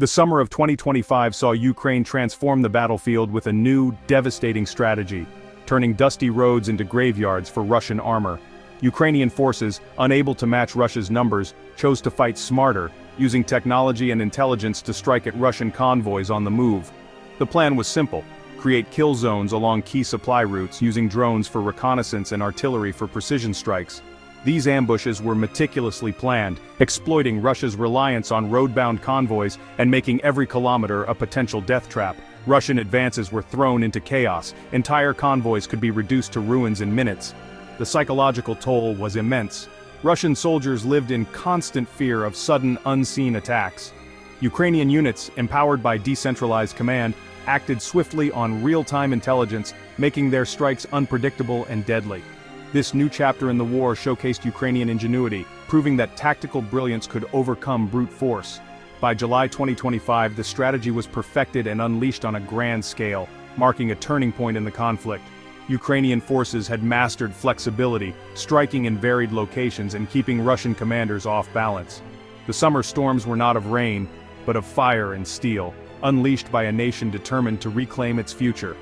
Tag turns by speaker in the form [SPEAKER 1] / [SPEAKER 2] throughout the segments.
[SPEAKER 1] The summer of 2025 saw Ukraine transform the battlefield with a new, devastating strategy, turning dusty roads into graveyards for Russian armor. Ukrainian forces, unable to match Russia's numbers, chose to fight smarter, using technology and intelligence to strike at Russian convoys on the move. The plan was simple: create kill zones along key supply routes using drones for reconnaissance and artillery for precision strikes. These ambushes were meticulously planned, exploiting Russia's reliance on road-bound convoys and making every kilometer a potential death trap. Russian advances were thrown into chaos. Entire convoys could be reduced to ruins in minutes. The psychological toll was immense. Russian soldiers lived in constant fear of sudden, unseen attacks. Ukrainian units, empowered by decentralized command, acted swiftly on real-time intelligence, making their strikes unpredictable and deadly. This new chapter in the war showcased Ukrainian ingenuity, proving that tactical brilliance could overcome brute force. By July 2025, the strategy was perfected and unleashed on a grand scale, marking a turning point in the conflict. Ukrainian forces had mastered flexibility, striking in varied locations and keeping Russian commanders off balance. The summer storms were not of rain, but of fire and steel, unleashed by a nation determined to reclaim its future.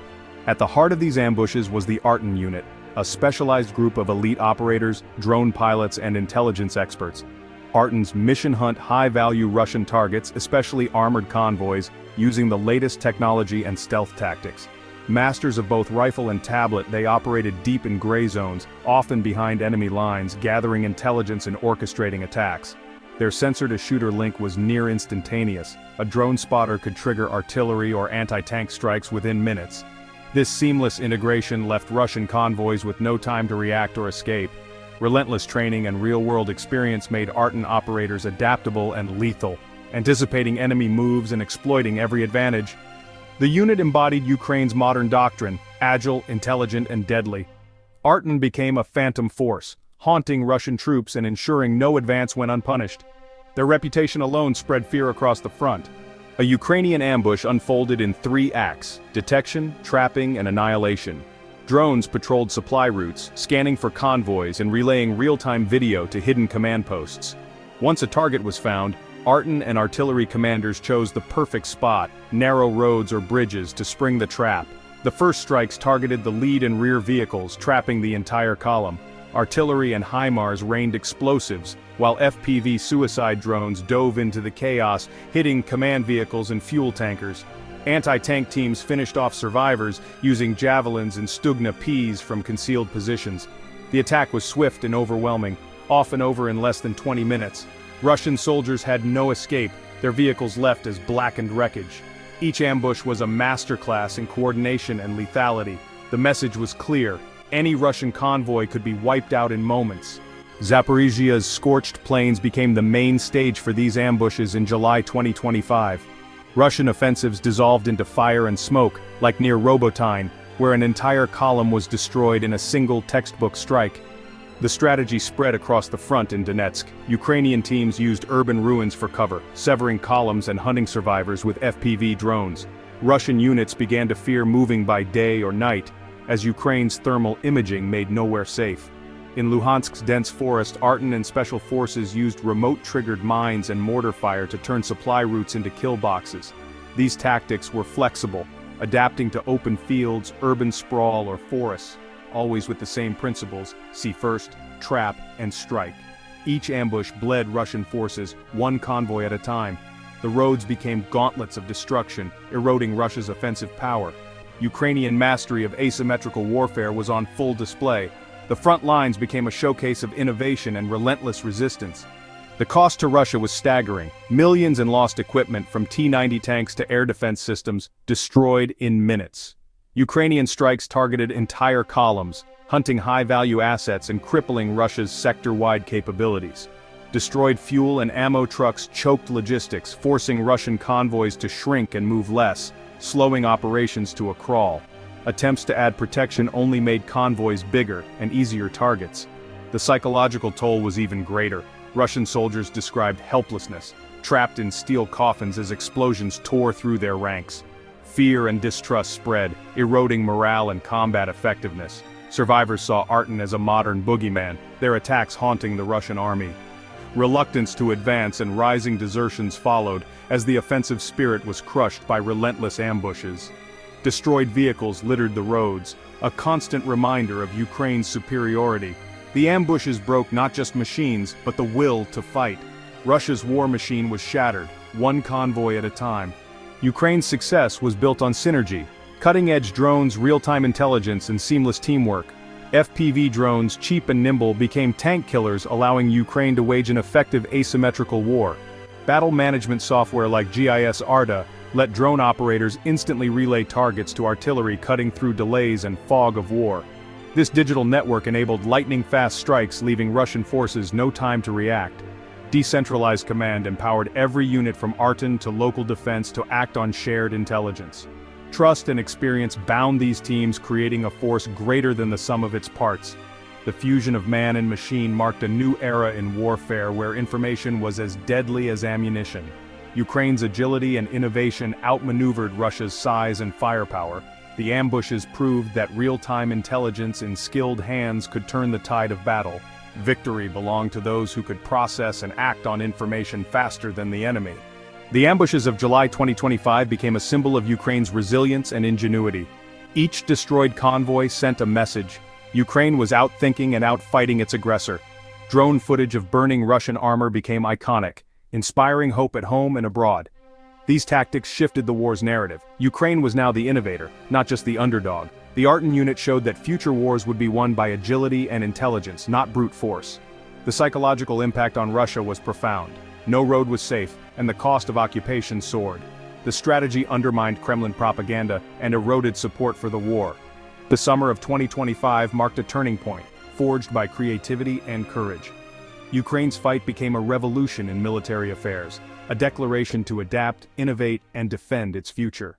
[SPEAKER 1] At the heart of these ambushes was the Arten unit, a specialized group of elite operators, drone pilots, and intelligence experts. Arten's mission hunt high-value Russian targets, especially armored convoys, using the latest technology and stealth tactics. Masters of both rifle and tablet, they operated deep in gray zones, often behind enemy lines, gathering intelligence and orchestrating attacks. Their sensor-to-shooter link was near instantaneous. A drone spotter could trigger artillery or anti-tank strikes within minutes. This seamless integration left Russian convoys with no time to react or escape. Relentless training and real-world experience made Arten operators adaptable and lethal, anticipating enemy moves and exploiting every advantage. The unit embodied Ukraine's modern doctrine: agile, intelligent, and deadly. Arten became a phantom force, haunting Russian troops and ensuring no advance went unpunished. Their reputation alone spread fear across the front. A Ukrainian ambush unfolded in 3 acts: detection, trapping, and annihilation. Drones patrolled supply routes, scanning for convoys and relaying real-time video to hidden command posts. Once a target was found, Arten and artillery commanders chose the perfect spot, narrow roads or bridges, to spring the trap. The first strikes targeted the lead and rear vehicles, trapping the entire column. Artillery and HIMARS rained explosives, while FPV suicide drones dove into the chaos, hitting command vehicles and fuel tankers. Anti-tank teams finished off survivors, using javelins and Stugna Ps from concealed positions. The attack was swift and overwhelming, often over in less than 20 minutes. Russian soldiers had no escape, their vehicles left as blackened wreckage. Each ambush was a masterclass in coordination and lethality. The message was clear: any Russian convoy could be wiped out in moments. Zaporizhzhia's scorched plains became the main stage for these ambushes in July 2025. Russian offensives dissolved into fire and smoke, like near Robotine, where an entire column was destroyed in a single textbook strike. The strategy spread across the front in Donetsk. Ukrainian teams used urban ruins for cover, severing columns and hunting survivors with FPV drones. Russian units began to fear moving by day or night, as Ukraine's thermal imaging made nowhere safe. In Luhansk's dense forest, Arten and special forces used remote-triggered mines and mortar fire to turn supply routes into kill boxes. These tactics were flexible, adapting to open fields, urban sprawl, or forests, always with the same principles: see first, trap, and strike. Each ambush bled Russian forces, one convoy at a time. The roads became gauntlets of destruction, eroding Russia's offensive power. Ukrainian mastery of asymmetrical warfare was on full display. The front lines became a showcase of innovation and relentless resistance. The cost to Russia was staggering: millions in lost equipment, from T-90 tanks to air defense systems, destroyed in minutes. Ukrainian strikes targeted entire columns, hunting high-value assets and crippling Russia's sector-wide capabilities. Destroyed fuel and ammo trucks choked logistics, forcing Russian convoys to shrink and move less, slowing operations to a crawl. Attempts to add protection only made convoys bigger and easier targets. The psychological toll was even greater. Russian soldiers described helplessness, trapped in steel coffins as explosions tore through their ranks. Fear and distrust spread, eroding morale and combat effectiveness. Survivors saw Arten as a modern boogeyman, their attacks haunting the Russian army. Reluctance to advance and rising desertions followed, as the offensive spirit was crushed by relentless ambushes. Destroyed vehicles littered the roads, a constant reminder of Ukraine's superiority. The ambushes broke not just machines, but the will to fight. Russia's war machine was shattered, one convoy at a time. Ukraine's success was built on synergy, cutting-edge drones, real-time intelligence, and seamless teamwork. FPV drones, cheap and nimble, became tank killers, allowing Ukraine to wage an effective asymmetrical war. Battle management software like GIS ARDA let drone operators instantly relay targets to artillery, cutting through delays and fog of war. This digital network enabled lightning-fast strikes, leaving Russian forces no time to react. Decentralized command empowered every unit from artillery to local defense to act on shared intelligence. Trust and experience bound these teams, creating a force greater than the sum of its parts. The fusion of man and machine marked a new era in warfare where information was as deadly as ammunition. Ukraine's agility and innovation outmaneuvered Russia's size and firepower. The ambushes proved that real-time intelligence in skilled hands could turn the tide of battle. Victory belonged to those who could process and act on information faster than the enemy. The ambushes of July 2025 became a symbol of Ukraine's resilience and ingenuity. Each destroyed convoy sent a message. Ukraine was outthinking and outfighting its aggressor. Drone footage of burning Russian armor became iconic, inspiring hope at home and abroad. These tactics shifted the war's narrative. Ukraine was now the innovator, not just the underdog. The Arten unit showed that future wars would be won by agility and intelligence, not brute force. The psychological impact on Russia was profound. No road was safe, and the cost of occupation soared. The strategy undermined Kremlin propaganda and eroded support for the war. The summer of 2025 marked a turning point, forged by creativity and courage. Ukraine's fight became a revolution in military affairs, a declaration to adapt, innovate, and defend its future.